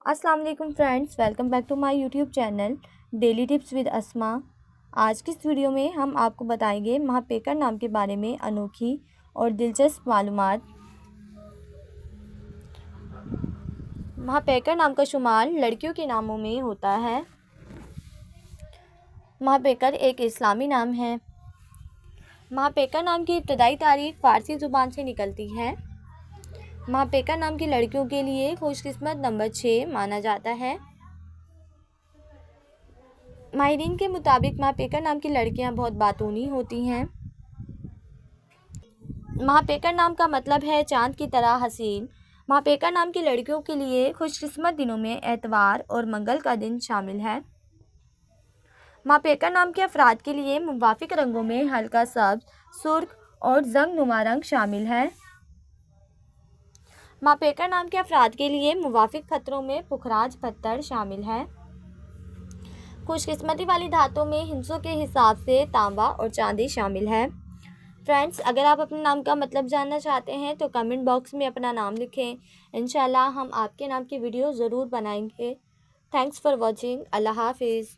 अस्सलाम वालेकुम friends, welcome back to my YouTube channel daily tips with Asma. आज की इस वीडियो में हम आपको बताएंगे महापेकर नाम के बारे में अनोखी और दिलचस्प मालूमात। महापेकर नाम का शुमार लड़कियों के नामों में होता है। महापेकर एक इस्लामी नाम है। महापेकर नाम की इब्तदाई तारीख फ़ारसी ज़ुबान से निकलती है। महापेकर नाम की लड़कियों के लिए खुशकिस्मत नंबर 6 माना जाता है। माहिरीन के मुताबिक महापेकर नाम की लड़कियां बहुत बातूनी होती हैं। महापेकर नाम का मतलब है चांद की तरह हसीन। महापेकर नाम की लड़कियों के लिए खुशकिस्मत दिनों में एतवार और मंगल का दिन शामिल है। महापेकर नाम के अफराद के लिए मुवाफिक रंगों में हल्का सब्ज, सुर्ख और जंगनुमा रंग शामिल है। महापेकर नाम के अफराद के लिए मुवाफिक खतरों में पुखराज पत्थर शामिल है। खुशकिस्मती वाली धातों में हिंसों के हिसाब से तांबा और चांदी शामिल है। फ्रेंड्स, अगर आप अपने नाम का मतलब जानना चाहते हैं तो कमेंट बॉक्स में अपना नाम लिखें। इंशाल्लाह हम आपके नाम की वीडियो ज़रूर बनाएंगे। Thanks for watching. अल्लाह हाफिज़।